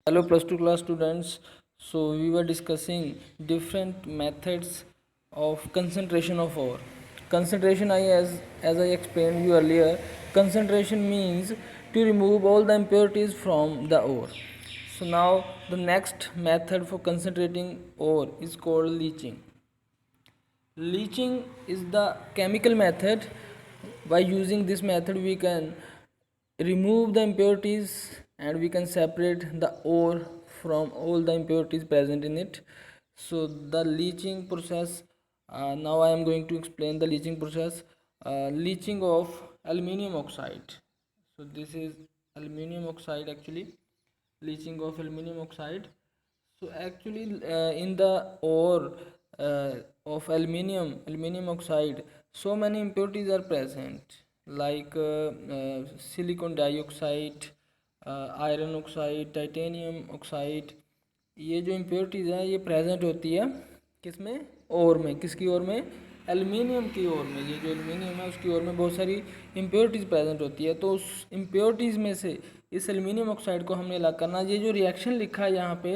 Hello plus 2 class students. So we were discussing different methods of concentration of ore. Concentration, as I explained you earlier, concentration means to remove all the impurities from the ore. So now the next method for concentrating ore is called leaching. Leaching is the chemical method. By using this method we can remove the impurities and we can separate the ore from all the impurities present in it. So the leaching process, now I am going to explain the leaching process. Leaching of aluminium oxide. So this is aluminium oxide, actually leaching of aluminium oxide. So actually in the ore uh, of aluminium oxide, so many impurities are present, like silicon dioxide, iron oxide, titanium oxide. ये जो impurities हैं ये present होती है किस में, ओर में. किसकी ओर में? एल्युमिनियम की ओर में. ये जो एल्युमिनियम है उसकी ओर में बहुत सारी इम्प्योरिटीज़ प्रेजेंट होती है. तो उस इम्प्योरिटीज़ में से इस एल्युमिनियम ऑक्साइड को हमने अलग करना. ये जो रिएक्शन लिखा है यहाँ पे,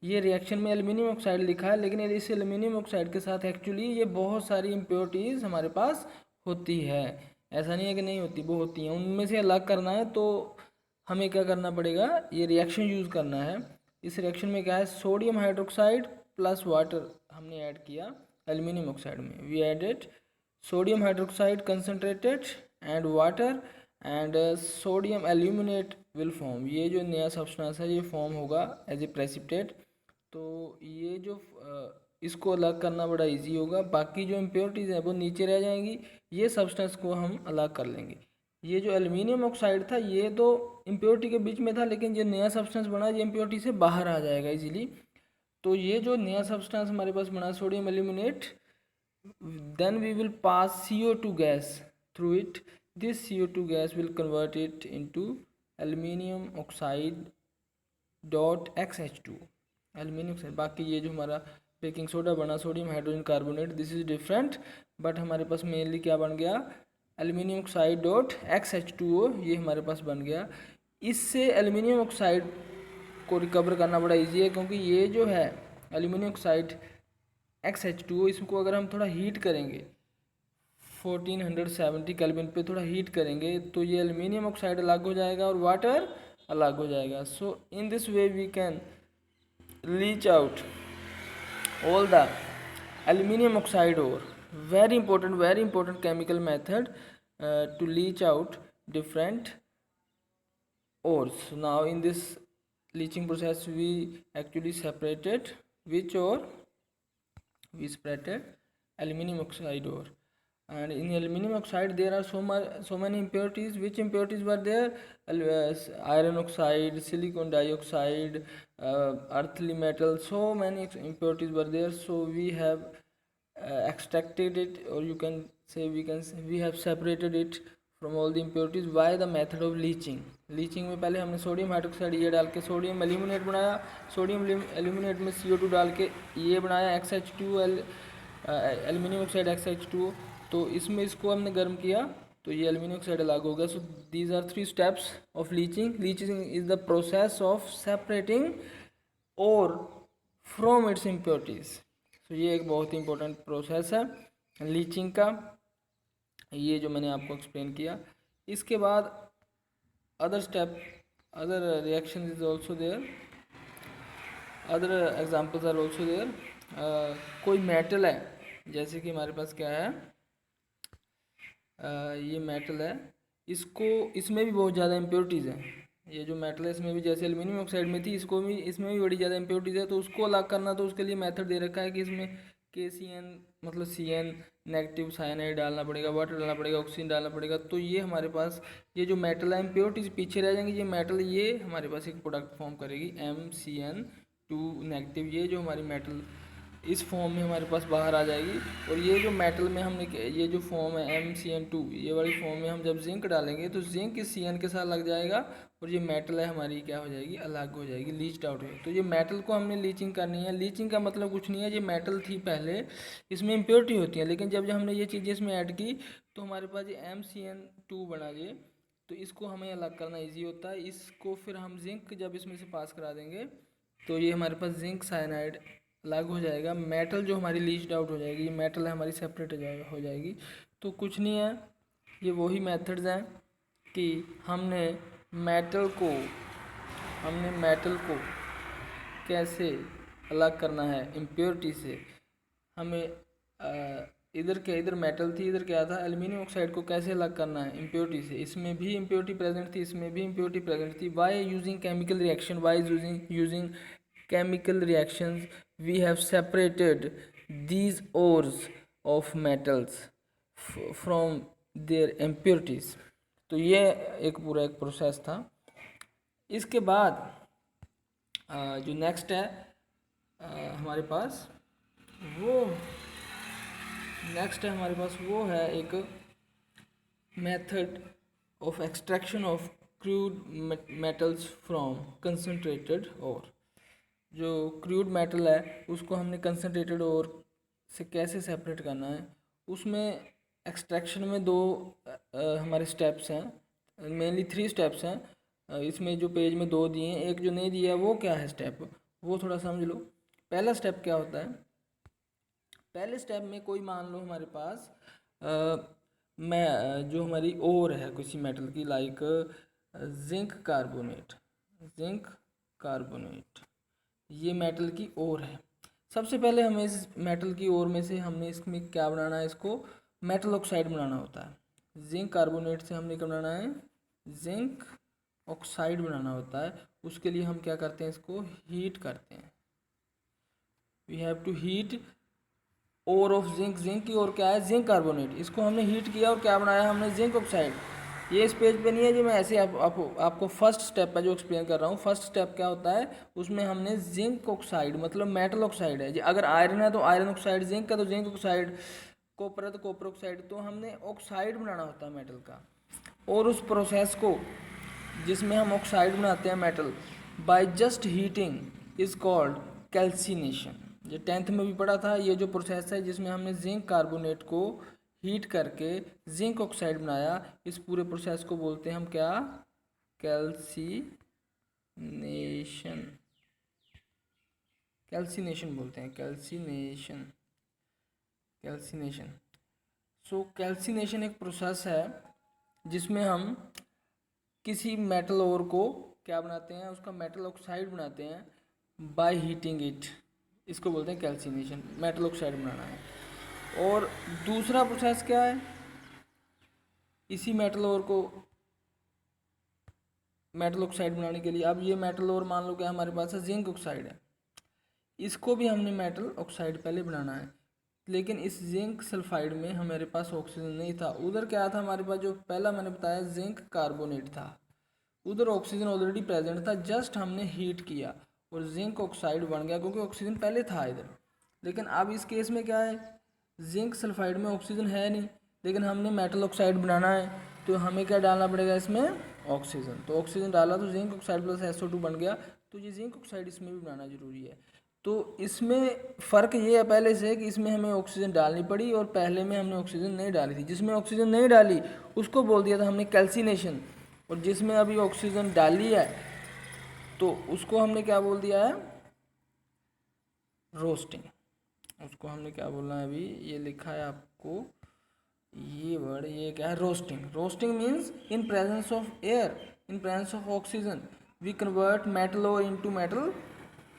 ये रिएक्शन में एल्युमिनियम ऑक्साइड लिखा है, लेकिन इस एल्युमिनियम ऑक्साइड के साथ एक्चुअली ये बहुत सारी इम्प्योरिटीज़ हमारे पास होती है. ऐसा नहीं है कि नहीं होती, वो होती हैं. उनमें से अलग करना है तो हमें क्या करना पड़ेगा, ये रिएक्शन यूज़ करना है. इस रिएक्शन में क्या है, सोडियम हाइड्रोक्साइड प्लस वाटर हमने ऐड किया एल्युमिनियम ऑक्साइड में. We added sodium hydroxide concentrated and water and sodium aluminate will form. ये जो नया सब्सटेंस है ये फॉर्म होगा एज ए प्रेसिपिटेट. तो ये जो इसको अलग करना बड़ा इजी होगा. बाकी जो इम्प्योरिटीज़ हैं वो नीचे रह जाएंगी, ये सब्सटेंस को हम अलग कर लेंगे. ये जो एल्युमिनियम ऑक्साइड था ये तो इम्प्योरिटी के बीच में था, लेकिन जो नया सब्सटेंस बना ये इम्प्योरिटी से बाहर आ जाएगा इजीली. तो ये जो नया सब्सटेंस हमारे पास बना sodium aluminate, then we will pass CO2 gas through it. This CO2 gas will convert it into aluminium oxide dot XH2, aluminium oxide. बाकी ये जो हमारा बेकिंग सोडा बना sodium hydrogen carbonate, this is different, but हमारे पास mainly क्या बन गया, aluminium oxide dot XH2O. ये हमारे पास बन गया. इससे एल्यूमिनियम ऑक्साइड को रिकवर करना बड़ा इजी है, क्योंकि ये जो है एल्यूमिनियम ऑक्साइड XH2O, इसको अगर हम थोड़ा हीट करेंगे 1470 केल्विन पे थोड़ा हीट करेंगे तो ये एल्यूमिनियम ऑक्साइड अलग हो जाएगा और वाटर अलग हो जाएगा. So in this way we can leach out all the aluminium oxide ore. Very important chemical method to leach out different ores. So now in this leaching process we actually separated which ore, we separated aluminium oxide ore. And in aluminium oxide there are so many impurities. Which impurities were there? Iron oxide, silicon dioxide, earthly metal, so many impurities were there. So we have extracted it, or you can say we have separated it from all the impurities by the method of leaching. Leaching में पहले हमने sodium hydroxide ये डाल के sodium aluminate बनाया, sodium aluminate में CO2 डाल के ये बनाया XH2 एल्यूमिनियम ऑक्साइड XH2. तो इसमें इसको हमने गर्म किया तो ये एल्यूमिनियम ऑक्साइड अलग हो गया. So these are 3 steps of leaching. Leaching is the process of separating ore from its impurities. तो ये एक बहुत ही इंपॉर्टेंट प्रोसेस है लीचिंग का, ये जो मैंने आपको एक्सप्लेन किया. इसके बाद other step, other reaction is also there, other examples are also there. कोई मेटल है, जैसे कि हमारे पास क्या है, ये मेटल है, इसको इसमें भी बहुत ज़्यादा इम्प्योरिटीज़ हैं. ये जो मेटल है इसमें भी जैसे एल्यूमिनियम ऑक्साइड में थी, इसको भी इसमें भी बड़ी ज़्यादा इम्प्योरिटीज़ है. तो उसको अलग करना, तो उसके लिए मेथड दे रखा है कि इसमें KCN मतलब CN नेगेटिव साइनाइड डालना पड़ेगा, वाटर डालना पड़ेगा, ऑक्सीजन डालना पड़ेगा. तो ये हमारे पास ये जो मेटल है इम्प्योरिटीज़ पीछे रह जाएंगी. ये मेटल ये हमारे पास एक प्रोडक्ट फॉर्म करेगी MCN2 नेगेटिव. ये जो हमारी मेटल इस फॉर्म में हमारे पास बाहर आ जाएगी. और ये जो मेटल में हमने ये जो फॉर्म है MCN2, ये वाली फॉर्म में हम जब जिंक डालेंगे तो जिंक इस CN के साथ लग जाएगा और ये मेटल है हमारी क्या हो जाएगी, अलग हो जाएगी, लीच्ड आउट हो जाएगी. तो ये मेटल को हमने लीचिंग करनी है. लीचिंग का मतलब कुछ नहीं है, ये मेटल थी पहले, इसमें इम्प्योरिटी होती है, लेकिन जब हमने ये चीज़ें इसमें ऐड की तो हमारे पास ये MCN2 बना. ये तो इसको हमें अलग करना इजी होता है। इसको फिर हम जिंक जब इसमें से पास करा देंगे तो ये हमारे पास जिंक साइनाइड अलग हो जाएगा। मेटल जो हमारी लीच्ड आउट हो जाएगी, मेटल हमारी सेपरेट हो जाएगी। तो कुछ नहीं है, ये वही मेथड्स हैं कि हमने मेटल को कैसे अलग करना है इम्प्योरिटी से। हमें इधर मेटल थी, इधर क्या था, एल्यूमिनियम ऑक्साइड को कैसे अलग करना है इम्प्योरिटी से। इसमें भी इम्प्योरिटी प्रेजेंट थी, इसमें भी इम्प्योरिटी प्रेजेंट थी। By using chemical reaction, by using chemical reactions we have separated these ores of metals from their impurities। तो ये एक पूरा एक प्रोसेस था। इसके बाद जो नेक्स्ट है हमारे पास वो है एक method of extraction of crude metals from concentrated और। जो क्रूड मेटल है उसको हमने कंसनट्रेटेड और से कैसे सेपरेट करना है। उसमें एक्सट्रैक्शन में दो हमारे स्टेप्स हैं, मेनली 3 स्टेप्स हैं। इसमें जो पेज में 2 दिए हैं, एक जो नहीं दिया है वो क्या है स्टेप, वो थोड़ा समझ लो। पहला स्टेप क्या होता है, पहले स्टेप में कोई मान लो हमारे पास जो हमारी ओर है किसी मेटल की, लाइक जिंक कार्बोनेट, ये मेटल की ओर है। सबसे पहले हमें इस मेटल की ओर में से हमने इसमें क्या बनाना है, इसको मेटल ऑक्साइड बनाना होता है। जिंक कार्बोनेट से हमने क्या बनाना है, जिंक ऑक्साइड बनाना होता है। उसके लिए हम क्या करते हैं, इसको हीट करते हैं। We have to heat ore of zinc की ओर क्या है, जिंक कार्बोनेट। इसको हमने हीट किया और क्या बनाया हमने, जिंक ऑक्साइड। ये इस पेज पे नहीं है जी, मैं ऐसे आपको फर्स्ट स्टेप है जो एक्सप्लेन कर रहा हूँ। फर्स्ट स्टेप क्या होता है, उसमें हमने जिंक ऑक्साइड मतलब मेटल ऑक्साइड है जी। अगर आयरन है तो आयरन ऑक्साइड, जिंक है तो जिंक ऑक्साइड, कॉपर है तो कॉपर ऑक्साइड। तो हमने ऑक्साइड बनाना होता है मेटल का। और उस प्रोसेस को जिसमें हम ऑक्साइड बनाते हैं metal by just heating is called calcination. ये 10th में भी पढ़ा था। ये जो प्रोसेस है जिसमें हमने जिंक कार्बोनेट को हीट करके जिंक ऑक्साइड बनाया, इस पूरे प्रोसेस को बोलते हैं हम क्या, कैल्सिनेशन बोलते हैं, कैल्सिनेशन। सो कैल्सिनेशन एक प्रोसेस है जिसमें हम किसी मेटल ओर को क्या बनाते हैं, उसका मेटल ऑक्साइड बनाते हैं बाय हीटिंग इट। इसको बोलते हैं कैल्सिनेशन, मेटल ऑक्साइड बनाना है। और दूसरा प्रोसेस क्या है, इसी मेटल ओर को मेटल ऑक्साइड बनाने के लिए, अब ये मेटल ओर मान लो क्या हमारे पास है, जिंक ऑक्साइड है। इसको भी हमने मेटल ऑक्साइड पहले बनाना है, लेकिन इस जिंक सल्फाइड में हमारे पास ऑक्सीजन नहीं था। उधर क्या था हमारे पास, जो पहला मैंने बताया जिंक कार्बोनेट था, उधर ऑक्सीजन ऑलरेडी प्रेजेंट था। जस्ट हमने हीट किया और जिंक ऑक्साइड बन गया, क्योंकि ऑक्सीजन पहले था इधर। लेकिन अब इस केस में क्या है, जिंक सल्फाइड में ऑक्सीजन है नहीं, लेकिन हमने मेटल ऑक्साइड बनाना है, तो हमें क्या डालना पड़ेगा इसमें, ऑक्सीजन। तो ऑक्सीजन डाला तो जिंक ऑक्साइड प्लस SO2 बन गया। तो ये जिंक ऑक्साइड इसमें भी बनाना जरूरी है। तो इसमें फ़र्क ये है पहले से कि इसमें हमें ऑक्सीजन डालनी पड़ी और पहले में हमने ऑक्सीजन नहीं डाली थी। जिसमें ऑक्सीजन नहीं डाली उसको बोल दिया था हमने कैल्सिनेशन, और जिसमें अभी ऑक्सीजन डाली है तो उसको हमने क्या बोल दिया है, रोस्टिंग। उसको हमने क्या बोलना है, अभी ये लिखा है आपको ये वर्ड, ये क्या है, roasting. Roasting means in presence of air, in presence of oxygen we convert metal ore into metal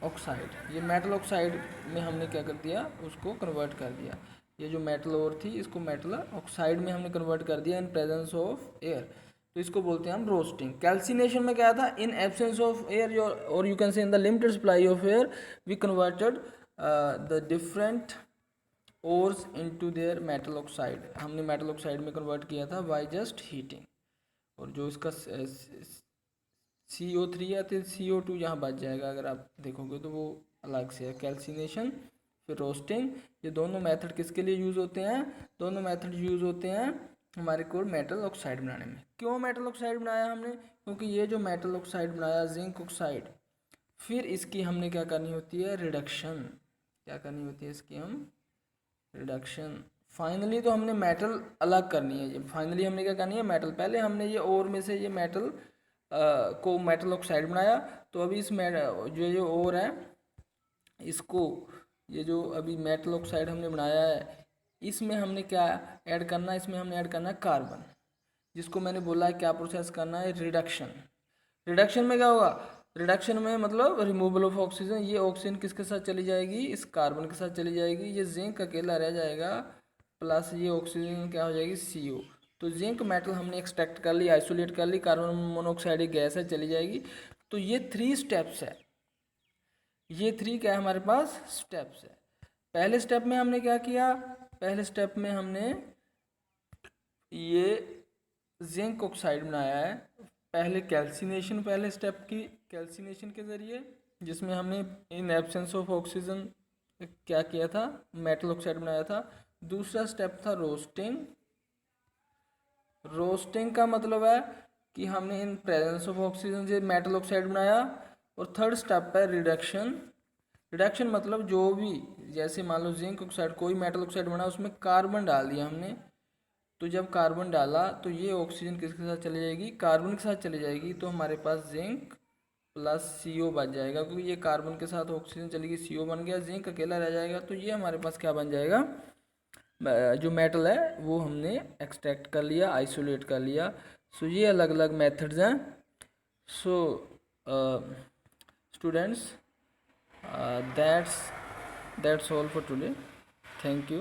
oxide. ये मेटल ऑक्साइड में हमने क्या कर दिया, उसको कन्वर्ट कर दिया। ये जो मेटल ओर थी इसको मेटल ऑक्साइड में हमने कन्वर्ट कर दिया इन प्रेजेंस ऑफ एयर। तो इसको बोलते हैं हम रोस्टिंग। कैल्सिनेशन में क्या था, इन एब्सेंस ऑफ एयर और you can say in the limited supply of air we converted the different ores into their metal oxide. हमने मेटल ऑक्साइड में कन्वर्ट किया था बाय जस्ट हीटिंग। और जो इसका CO3 या फिर CO2 यहाँ बच जाएगा अगर आप देखोगे तो वो अलग से है। कैल्सिनेशन फिर रोस्टिंग, ये दोनों मेथड किसके लिए यूज़ होते हैं, दोनों मेथड यूज़ होते हैं हमारे को मेटल ऑक्साइड बनाने में। क्यों मेटल ऑक्साइड बनाया हमने, क्योंकि ये जो मेटल ऑक्साइड बनाया जिंक ऑक्साइड, फिर इसकी हमने क्या करनी होती है, रिडक्शन। क्या करनी होती है इसकी, हम रिडक्शन फाइनली तो हमने मेटल अलग करनी है। ये फाइनली हमने क्या करनी है, मेटल। पहले हमने ये ओर में से ये मेटल को मेटल ऑक्साइड बनाया, तो अभी इस जो ओर है इसको, ये जो अभी मेटल ऑक्साइड हमने बनाया है, इसमें हमने क्या ऐड करना है, इसमें हमने ऐड करना है कार्बन, जिसको मैंने बोला है क्या प्रोसेस करना है, रिडक्शन। रिडक्शन में क्या होगा, रिडक्शन में मतलब रिमूवल ऑफ ऑक्सीजन, ये ऑक्सीजन किसके साथ चली जाएगी, इस कार्बन के साथ चली जाएगी, ये जिंक अकेला रह जाएगा, प्लस ये ऑक्सीजन क्या हो जाएगी, CO। तो जिंक मेटल हमने एक्सट्रैक्ट कर ली, आइसोलेट कर ली, कार्बन मोनोऑक्साइड एक गैस है, चली जाएगी। तो ये 3 स्टेप्स है, ये 3 क्या है हमारे पास, स्टेप्स है। पहले स्टेप में हमने क्या किया, पहले स्टेप में हमने ये जिंक ऑक्साइड बनाया है, पहले कैल्सिनेशन, पहले स्टेप की कैल्सिनेशन के ज़रिए, जिसमें हमने इन एब्सेंस ऑफ ऑक्सीजन क्या किया था, मेटल ऑक्साइड बनाया था। दूसरा स्टेप था रोस्टिंग। रोस्टिंग का मतलब है कि हमने इन प्रेजेंस ऑफ ऑक्सीजन से मेटल ऑक्साइड बनाया। और थर्ड स्टेप है रिडक्शन। रिडक्शन मतलब जो भी, जैसे मान लो जिंक ऑक्साइड, कोई मेटल ऑक्साइड बना, उसमें कार्बन डाल दिया हमने, तो जब कार्बन डाला तो ये ऑक्सीजन किसके साथ चली जाएगी, कार्बन के साथ चली जाएगी, तो हमारे पास जिंक प्लस CO बच जाएगा, क्योंकि ये कार्बन के साथ ऑक्सीजन चली गई, CO बन गया, जिंक अकेला रह जाएगा, तो ये हमारे पास क्या बन जाएगा, जो मेटल है वो हमने एक्सट्रैक्ट कर लिया, आइसोलेट कर लिया। सो ये अलग अलग मेथड्स हैं। So students, that's all for today. Thank you.